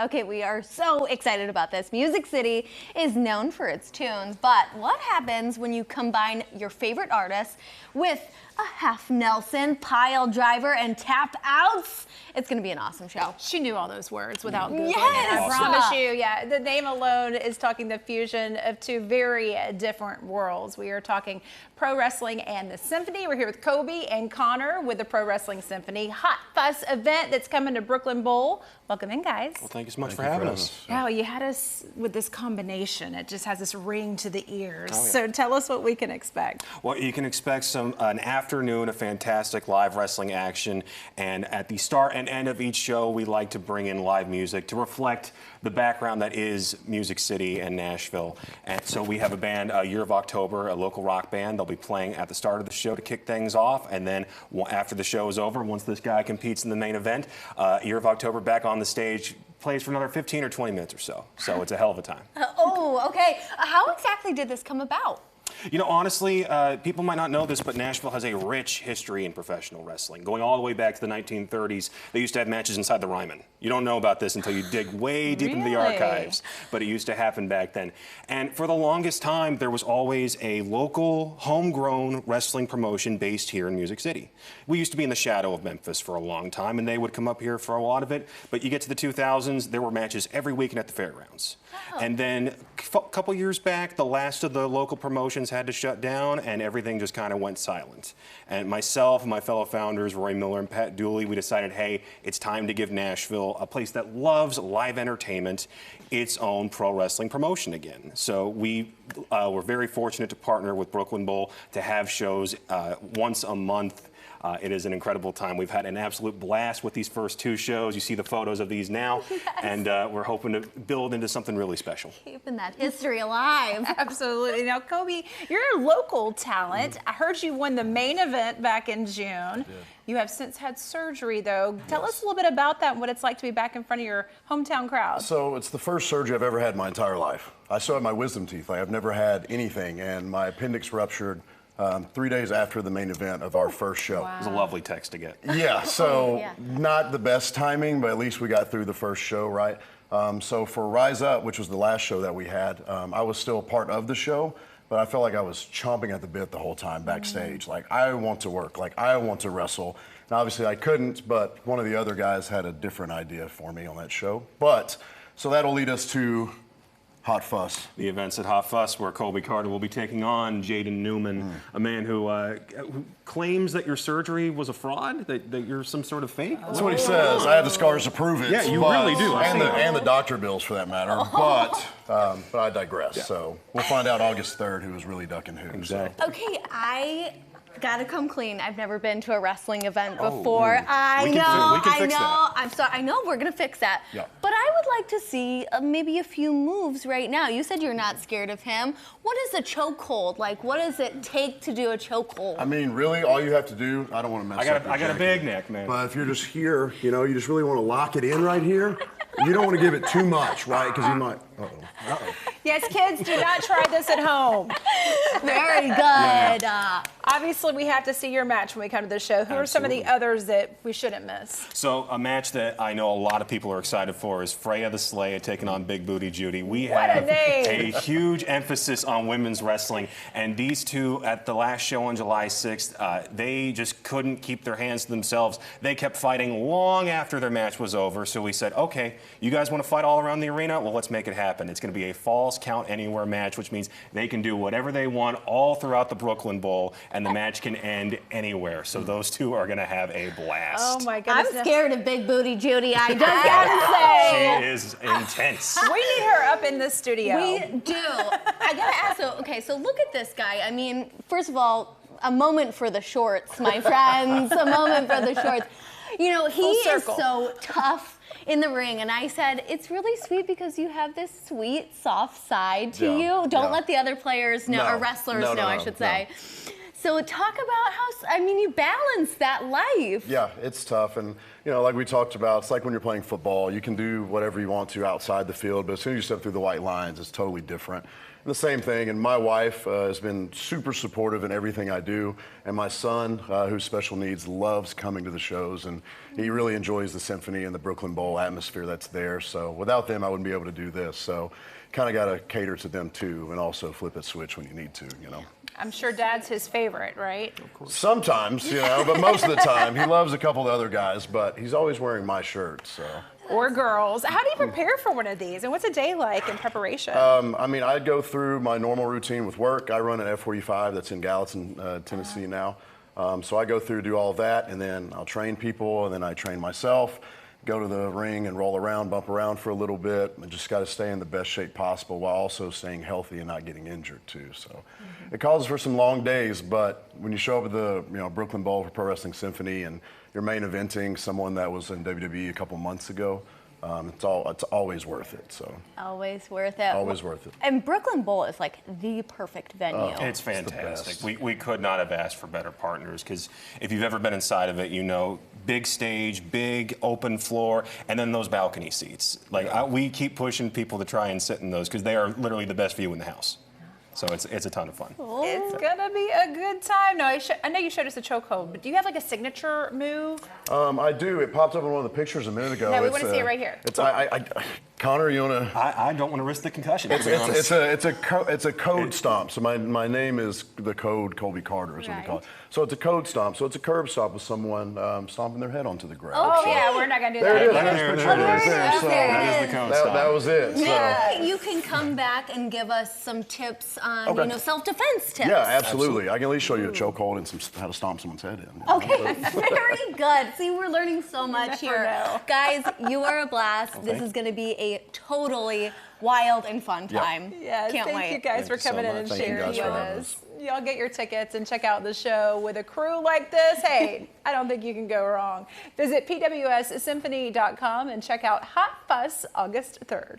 Okay, we are so excited about this. Music City is known for its tunes, but what happens when you combine your favorite artists with a half Nelson, pile driver, and tap outs? It's gonna be an awesome show. She knew all those words without Googling Yes! it. I promise you, yeah. The name alone is talking the fusion of two very different worlds. We are talking pro wrestling and the symphony. We're here with Kobe and Connor with the Pro Wrestling Symphony Hot Fuss event that's coming to Brooklyn Bowl. Welcome in, guys. Well, thank you so much for having us. Yeah, well, you had us with this combination. It just has this ring to the ears. Oh, yeah. So tell us what we can expect. Well, you can expect an afternoon of fantastic live wrestling action, and at the start and end of each show, we like to bring in live music to reflect the background that is Music City and Nashville. And so we have a band, Year of October, a local rock band. They'll be playing at the start of the show to kick things off, and then after the show is over, once this guy competes in the main event, Year of October back on the stage, plays for another 15 or 20 minutes or so. So it's a hell of a time. Okay. How exactly did this come about? You know, honestly, people might not know this, but Nashville has a rich history in professional wrestling. Going all the way back to the 1930s, they used to have matches inside the Ryman. You don't know about this until you dig way deep into the archives, but it used to happen back then. And for the longest time, there was always a local, homegrown wrestling promotion based here in Music City. We used to be in the shadow of Memphis for a long time, and they would come up here for a lot of it. But you get to the 2000s, there were matches every weekend at the fairgrounds. And then a couple years back, the last of the local promotions had to shut down, and everything just kind of went silent. And myself and my fellow founders, Roy Miller and Pat Dooley, we decided, hey, it's time to give Nashville, a place that loves live entertainment, its own pro wrestling promotion again. So we were very fortunate to partner with Brooklyn Bowl to have shows once a month. It is an incredible time. We've had an absolute blast with these first two shows. You see the photos of these now, and we're hoping to build into something really special. Keeping that history alive. Absolutely. Now, Kobe, you're a local talent. I heard you won the main event back in June. You have since had surgery, though. Tell us a little bit about that and what it's like to be back in front of your hometown crowd. So it's the first surgery I've ever had in my entire life. I still have my wisdom teeth. I've never had anything, and my appendix ruptured 3 days after the main event of our first show. It was a lovely text to get. Yeah, so not the best timing, but at least we got through the first show, right? So for Rise Up, which was the last show that we had, I was still part of the show, but I felt like I was chomping at the bit the whole time backstage. Like, I want to work, like, I want to wrestle. And obviously I couldn't, but one of the other guys had a different idea for me on that show. But, so that'll lead us to Hot Fuss. The events at Hot Fuss, where Colby Carter will be taking on Jaden Newman, a man who claims that your surgery was a fraud, that you're some sort of fake. That's what he says. I have the scars to prove it. Yeah, you really do. And the doctor bills, for that matter. But I digress. Yeah. So we'll find out August 3rd who was really ducking who. Exactly. So. Okay, I gotta come clean. I've never been to a wrestling event before. I know. I'm sorry. I know we're gonna fix that. Yeah. But I would like to see maybe a few moves right now. You said you're not scared of him. What is a chokehold? Like, what does it take to do a chokehold? I mean, really, all you have to do, I don't want to mess up. I got a big neck, man. But if you're just here, you know, you just really want to lock it in right here. You don't want to give it too much, right? Because you might. Yes, kids, do not try this at home. Very good. Obviously, we have to see your match when we come to the show. Who are some of the others that we shouldn't miss? So a match that I know a lot of people are excited for is Freya the Slayer taking on Big Booty Judy. We have a huge emphasis on women's wrestling, and these two at the last show on July 6th, they just couldn't keep their hands to themselves. They kept fighting long after their match was over, so we said, okay, you guys want to fight all around the arena? Well, let's make it happen. It's going to be a Falls Count Anywhere match, which means they can do whatever they want all throughout the Brooklyn Bowl, and the match can end anywhere. So those two are going to have a blast. Oh my goodness. I'm scared of Big Booty Judy. I just gotta say. She is intense. We need her up in the studio. We do. I gotta ask, so look at this guy. I mean, first of all, a moment for the shorts, my friends. A moment for the shorts. You know, he is so tough in the ring, and I said, it's really sweet because you have this sweet, soft side to you. Don't let the other players know, or wrestlers know, I should say. So talk about how, I mean, you balance that life. Yeah, it's tough. And, you know, like we talked about, it's like when you're playing football. You can do whatever you want to outside the field, but as soon as you step through the white lines, it's totally different. And the same thing, and my wife has been super supportive in everything I do. And my son, who's special needs, loves coming to the shows. And he really enjoys the symphony and the Brooklyn Bowl atmosphere that's there. So without them, I wouldn't be able to do this. So kind of got to cater to them too, and also flip a switch when you need to, you know. I'm sure Dad's his favorite, right? Sometimes, you know, but most of the time. He loves a couple of the other guys, but he's always wearing my shirt, so. Or girls. How do you prepare for one of these? And what's a day like in preparation? I mean, I go through my normal routine with work. I run an F45 that's in Gallatin, Tennessee now. So I go through, do all of that, and then I'll train people, and then I train myself, go to the ring and roll around, bump around for a little bit. I just got to stay in the best shape possible while also staying healthy and not getting injured too. So it calls for some long days, but when you show up at the Brooklyn Bowl for Pro Wrestling Symphony and you're main eventing someone that was in WWE a couple months ago, it's always worth it. So always worth it. Always worth it. And Brooklyn Bowl is like the perfect venue. Oh, it's fantastic. We could not have asked for better partners, because if you've ever been inside of it, you know, big stage, big open floor, and then those balcony seats. Like we keep pushing people to try and sit in those because they are literally the best view in the house. So it's a ton of fun. It's gonna be a good time. No, I know you showed us a chokehold, but do you have like a signature move? I do. It popped up in one of the pictures a minute ago. No, we want to see it right here. It's Connor, you wanna? I don't want to risk the concussion. It's a code stomp. So my name is the code Colby Carter is what we call it. So it's a code stomp. So it's a curb stomp with someone stomping their head onto the ground. Oh so yeah, we're not gonna do there that. It is. That is the code stomp. That was it. Maybe you can come back and give us some tips on self-defense tips. Yeah, absolutely. I can at least show you a chokehold and how to stomp someone's head in. Okay, very good. See, we're learning so much here. Guys, you are a blast. This is going to be a totally wild and fun time. Yeah, Can't wait. Thank you guys for coming in and sharing with us. Y'all get your tickets and check out the show. With a crew like this, hey, I don't think you can go wrong. Visit pwssymphony.com and check out Hot Fuss August 3rd.